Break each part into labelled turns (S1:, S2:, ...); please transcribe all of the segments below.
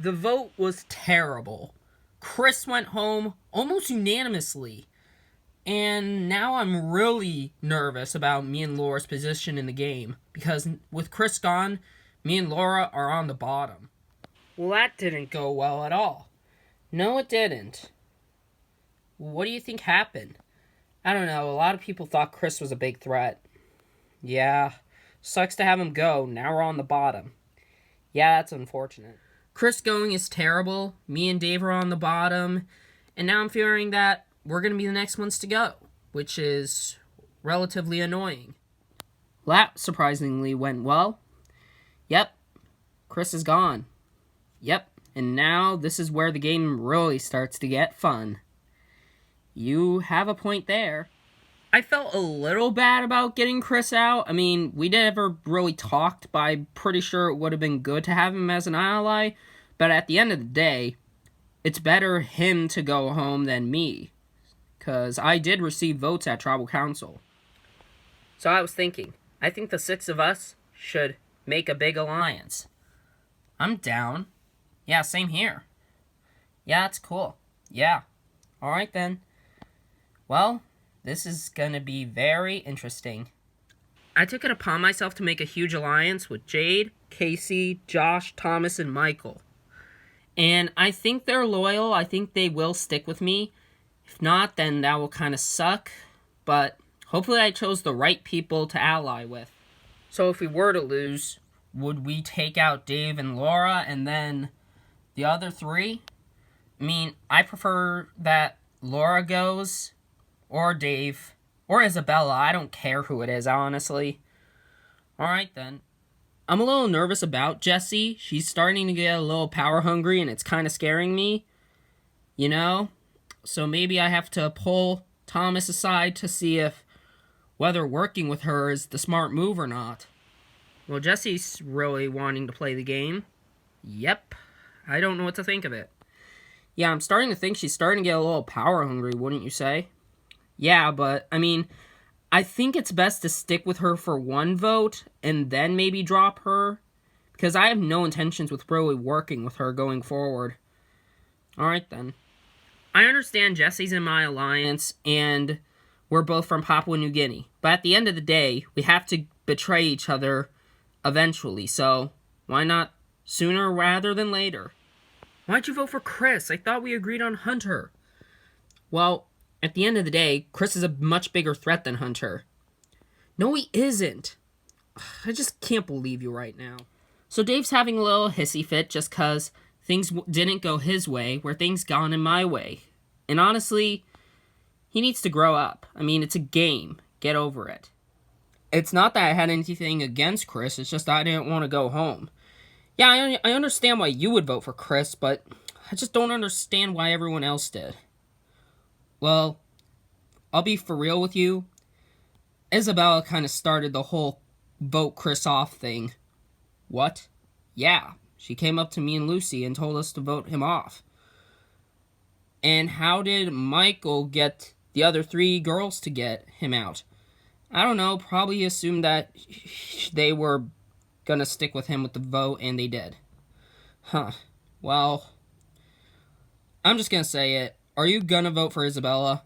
S1: The vote was terrible. Chris went home almost unanimously. And now I'm really nervous about me and Laura's position in the game. Because with Chris gone, me and Laura are on the bottom. Well, that didn't go well at all. No, it didn't. What do you think happened? I don't know. A lot of people thought Chris was a big threat. Yeah, sucks to have him go. Now we're on the bottom. Yeah, that's unfortunate. Chris going is terrible. Me and Dave are on the bottom. And now I'm fearing that we're going to be the next ones to go, which is relatively annoying. That surprisingly went well. Yep, Chris is gone. Yep, and now this is where the game really starts to get fun. You have a point there. I felt a little bad about getting Chris out. I mean, we never really talked, but I'm pretty sure it would have been good to have him as an ally. But at the end of the day, it's better him to go home than me. Because I did receive votes at Tribal Council. So I was thinking, I think the 6 of us should make a big alliance. I'm down. Yeah, same here. Yeah, that's cool. Yeah. Alright then. Well, this is gonna be very interesting. I took it upon myself to make a huge alliance with Jade, Casey, Josh, Thomas, and Michael. And I think they're loyal. I think they will stick with me. If not, then that will kind of suck. But hopefully I chose the right people to ally with. So if we were to lose, would we take out Dave and Laura and then the other 3? I mean, I prefer that Laura goes, or Dave, or Isabella. I don't care who it is, honestly. Alright then. I'm a little nervous about Jessie. She's starting to get a little power hungry and it's kind of scaring me. You know? So maybe I have to pull Thomas aside to see if whether working with her is the smart move or not. Well, Jessie's really wanting to play the game. Yep. I don't know what to think of it. Yeah, I'm starting to think she's starting to get a little power hungry, wouldn't you say? Yeah, but, I mean, I think it's best to stick with her for 1 vote and then maybe drop her. Because I have no intentions with really working with her going forward. Alright then. I understand Jessie's in my alliance, and we're both from Papua New Guinea. But at the end of the day, we have to betray each other eventually, so why not sooner rather than later? Why'd you vote for Chris? I thought we agreed on Hunter. Well, at the end of the day, Chris is a much bigger threat than Hunter. No, he isn't. I just can't believe you right now. So Dave's having a little hissy fit just because things didn't go his way, where things gone in my way. And honestly, he needs to grow up. I mean, it's a game. Get over it. It's not that I had anything against Chris, it's just I didn't want to go home. Yeah, I understand why you would vote for Chris, but I just don't understand why everyone else did. Well, I'll be for real with you. Isabella kind of started the whole vote Chris off thing. What? Yeah. She came up to me and Lucy and told us to vote him off. And how did Michael get the other 3 girls to get him out? I don't know, probably assumed that they were gonna stick with him with the vote, and they did. Huh. Well, I'm just gonna say it. Are you gonna vote for Isabella?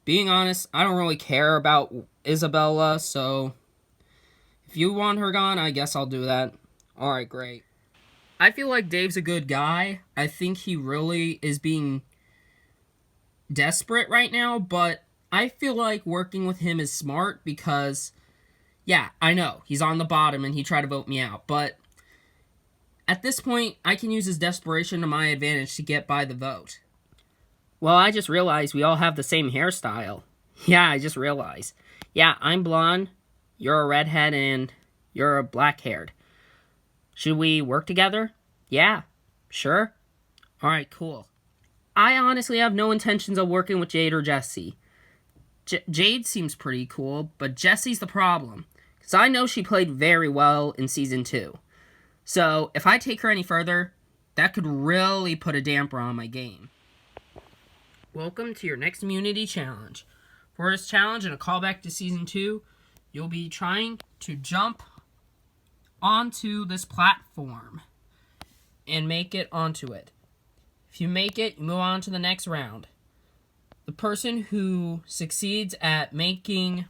S1: Being honest, I don't really care about Isabella, so if you want her gone, I guess I'll do that. Alright, great. I feel like Dave's a good guy. I think he really is being desperate right now, but I feel like working with him is smart because, yeah, I know, he's on the bottom and he tried to vote me out, but at this point, I can use his desperation to my advantage to get by the vote. Well, I just realized we all have the same hairstyle. Yeah, I just realized. Yeah, I'm blonde, you're a redhead, and you're a black-haired. Should we work together? Yeah, sure. Alright, cool. I honestly have no intentions of working with Jade or Jessie. Jade seems pretty cool, but Jessie's the problem. Because I know she played very well in Season 2. So, if I take her any further, that could really put a damper on my game. Welcome to your next immunity challenge. For this challenge and a callback to Season 2, you'll be trying to jump onto this platform. and make it onto it. If you make it, you move on to the next round. The person who succeeds at making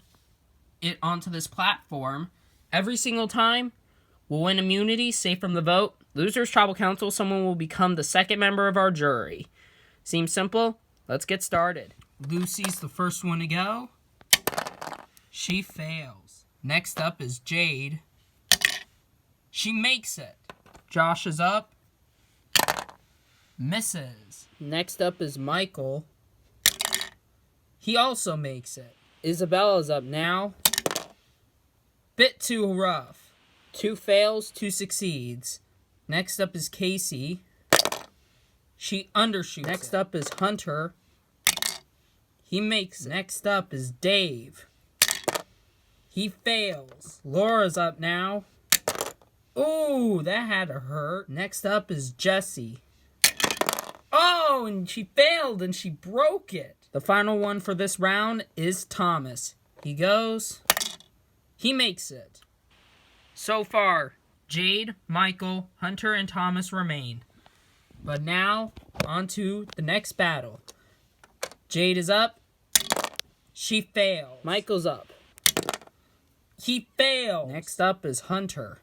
S1: it onto this platform every single time will win immunity, safe from the vote. Losers, tribal council, someone will become the second member of our jury. Seems simple? Let's get started. Lucy's the first one to go. She fails. Next up is Jade. She makes it. Josh is up. Misses. Next up is Michael. He also makes it. Isabella's up now. Bit too rough. 2 fails, 2 succeeds. Next up is Casey. She undershoots. Next up is Hunter. He makes it. Next up is Dave. He fails. Laura's up now. Ooh, that had to hurt. Next up is Jessie. Oh, and she failed and she broke it. The final one for this round is Thomas. He goes. He makes it. So far, Jade, Michael, Hunter, and Thomas remain. But now, on to the next battle. Jade is up. She fails. Michael's up. He fails. Next up is Hunter.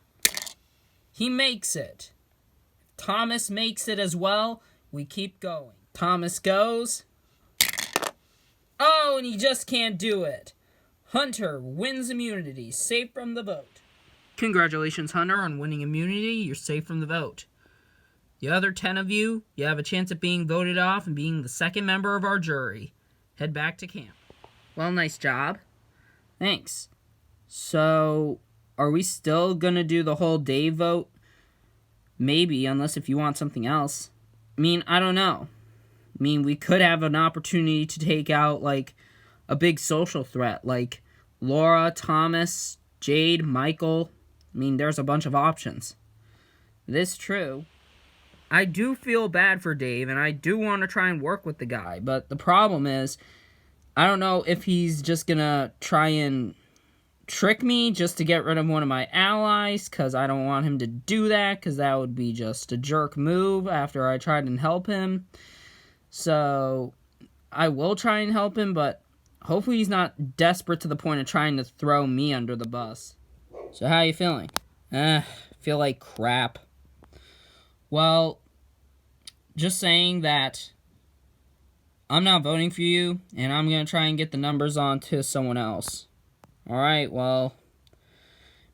S1: He makes it. Thomas makes it as well. We keep going. Thomas goes. Oh, and he just can't do it. Hunter wins immunity, safe from the vote. Congratulations, Hunter, on winning immunity. You're safe from the vote. The other 10 of you, you have a chance of being voted off and being the second member of our jury. Head back to camp. Well, nice job. Thanks. So, are we still gonna do the whole Dave vote? Maybe, unless if you want something else. I mean, I don't know. I mean, we could have an opportunity to take out, like, a big social threat, like Laura, Thomas, Jade, Michael. I mean, there's a bunch of options. It is true. I do feel bad for Dave, and I do want to try and work with the guy, but the problem is, I don't know if he's just gonna try and trick me just to get rid of one of my allies, because I don't want him to do that, because that would be just a jerk move after I tried and help him. So, I will try and help him, but hopefully he's not desperate to the point of trying to throw me under the bus. So how are you feeling? Feel like crap. Well, just saying that I'm not voting for you, and I'm going to try and get the numbers on to someone else. Alright, well,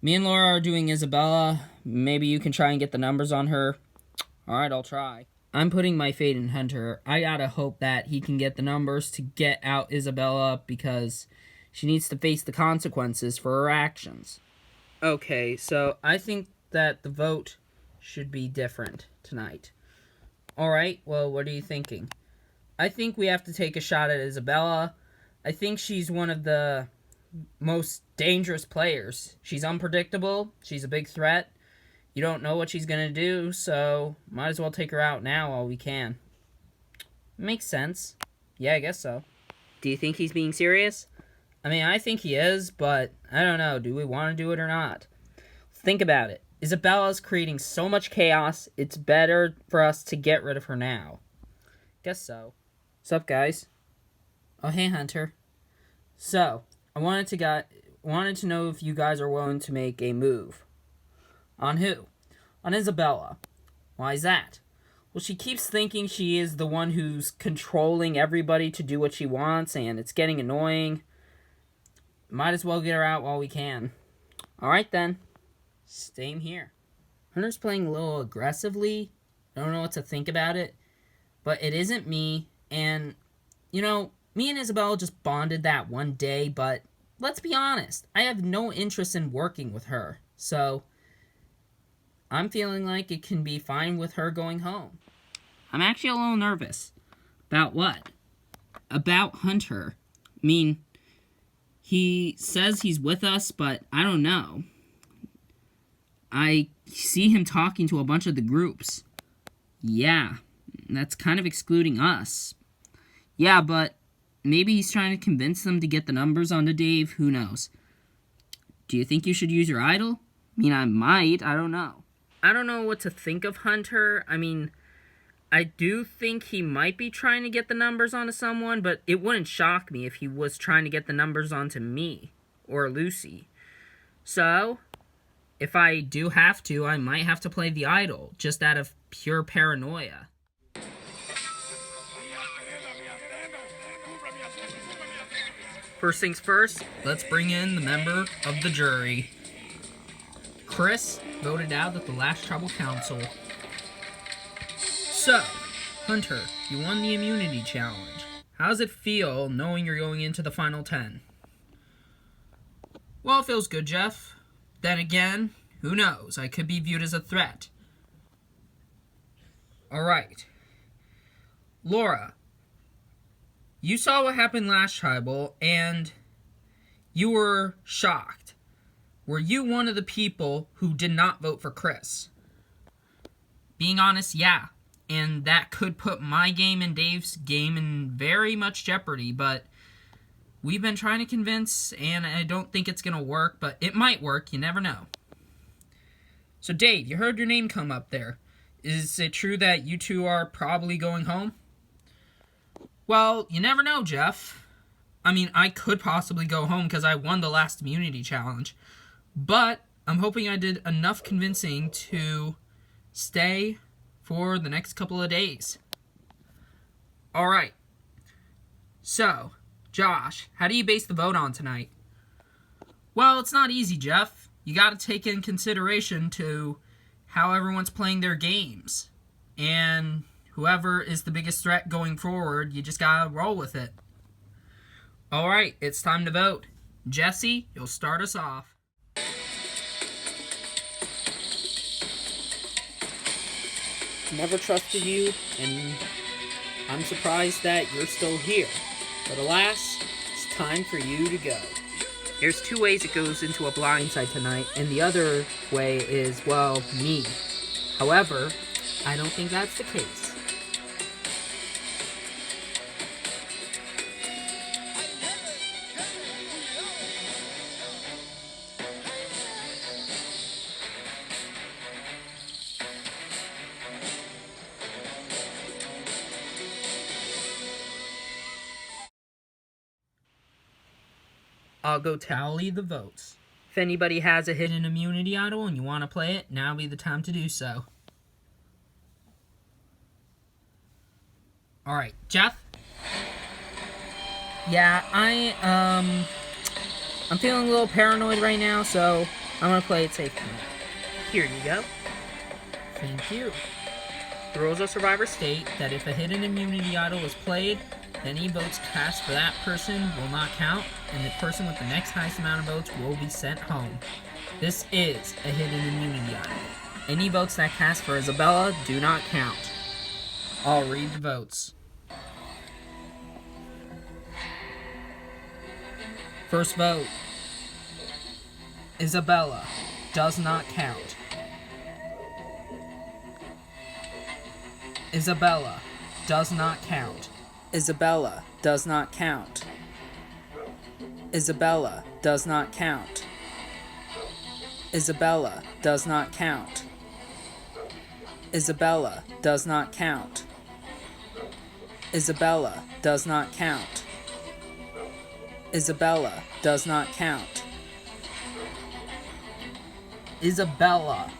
S1: me and Laura are doing Isabella. Maybe you can try and get the numbers on her. Alright, I'll try. I'm putting my fate in Hunter. I gotta hope that he can get the numbers to get out Isabella, because she needs to face the consequences for her actions. Okay, so I think that the vote should be different tonight. Alright, well, what are you thinking? I think we have to take a shot at Isabella. I think she's one of the most dangerous players. She's unpredictable. She's a big threat. You don't know what she's gonna do, so might as well take her out now while we can. Makes sense. Yeah, I guess so. Do you think he's being serious? I mean, I think he is, but I don't know. Do we want to do it or not? Think about it. Isabella's creating so much chaos, it's better for us to get rid of her now. Guess so. What's up, guys? Oh, hey, Hunter. So, I wanted to know if you guys are willing to make a move. On who? On Isabella. Why is that? Well, she keeps thinking she is the one who's controlling everybody to do what she wants, and it's getting annoying. Might as well get her out while we can. Alright then. Same here. Hunter's playing a little aggressively. I don't know what to think about it. But it isn't me, and, you know, me and Isabella just bonded that one day, but let's be honest, I have no interest in working with her, so I'm feeling like it can be fine with her going home. I'm actually a little nervous. About what? About Hunter. I mean, he says he's with us, but I don't know. I see him talking to a bunch of the groups. Yeah, that's kind of excluding us. Yeah, but maybe he's trying to convince them to get the numbers onto Dave. Who knows? Do you think you should use your idol? I mean, I might. I don't know. I don't know what to think of Hunter. I mean, I do think he might be trying to get the numbers onto someone, but it wouldn't shock me if he was trying to get the numbers onto me or Lucy. So, if I do have to, I might have to play the idol, just out of pure paranoia. First things first, let's bring in the member of the jury. Chris voted out at the last tribal council. So, Hunter, you won the immunity challenge. How does it feel knowing you're going into the final 10? Well, it feels good, Jeff. Then again, who knows? I could be viewed as a threat. Alright. Laura, you saw what happened last tribal, and you were shocked. Were you one of the people who did not vote for Chris? Being honest, yeah. And that could put my game and Dave's game in very much jeopardy, but we've been trying to convince, and I don't think it's going to work, but it might work. You never know. So, Dave, you heard your name come up there. Is it true that you two are probably going home? Well, you never know, Jeff. I mean, I could possibly go home because I won the last immunity challenge. But I'm hoping I did enough convincing to stay for the next couple of days. Alright. So, Josh, how do you base the vote on tonight? Well, it's not easy, Jeff. You gotta take in consideration to how everyone's playing their games. And whoever is the biggest threat going forward, you just gotta roll with it. Alright, it's time to vote. Jesse, you'll start us off. Never trusted you, and I'm surprised that you're still here. But alas, it's time for you to go. There's two ways it goes into a blindside tonight, and the other way is, well, me. However, I don't think that's the case. I'll go tally the votes. If anybody has a hidden immunity idol and you want to play it, now would be the time to do so. Alright, Jeff? Yeah, I'm feeling a little paranoid right now, so I'm gonna play it safe tonight. Here you go. Thank you. The rules of Survivor state that if a hidden immunity idol is played, any votes cast for that person will not count, and the person with the next highest amount of votes will be sent home. This is a hidden immunity idol. Any votes that cast for Isabella do not count. I'll read the votes. First vote. Isabella does not count. Isabella does not count. Isabella does not count. Isabella does not count. Isabella does not count. Isabella does not count. Isabella does not count. Isabella does not count. Isabella.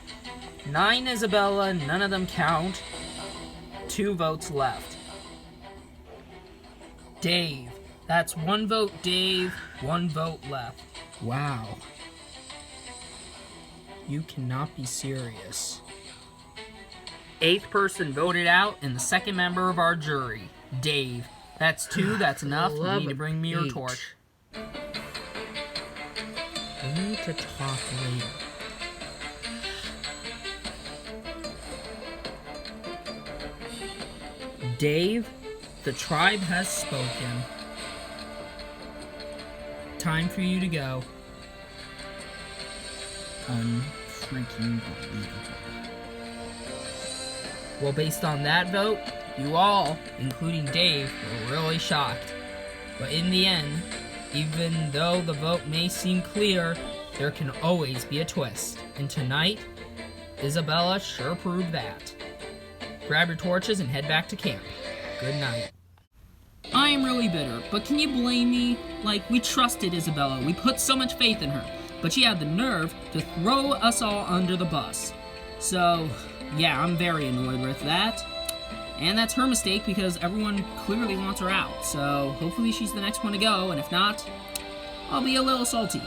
S1: 9 Isabella, none of them count. 2 votes left. Dave. That's 1 vote Dave, 1 vote left. Wow. You cannot be serious. 8th person voted out, and the second member of our jury, Dave. That's 2, that's enough. You need to bring me your torch. We need to talk later. Dave, the tribe has spoken. Time for you to go. Unfreaking believable. Well, based on that vote, you all, including Dave, were really shocked. But in the end, even though the vote may seem clear, there can always be a twist. And tonight, Isabella sure proved that. Grab your torches and head back to camp. Good night. I am really bitter, but can you blame me? Like, we trusted Isabella, we put so much faith in her, but she had the nerve to throw us all under the bus. So, yeah, I'm very annoyed with that. And that's her mistake because everyone clearly wants her out, so hopefully she's the next one to go, and if not, I'll be a little salty.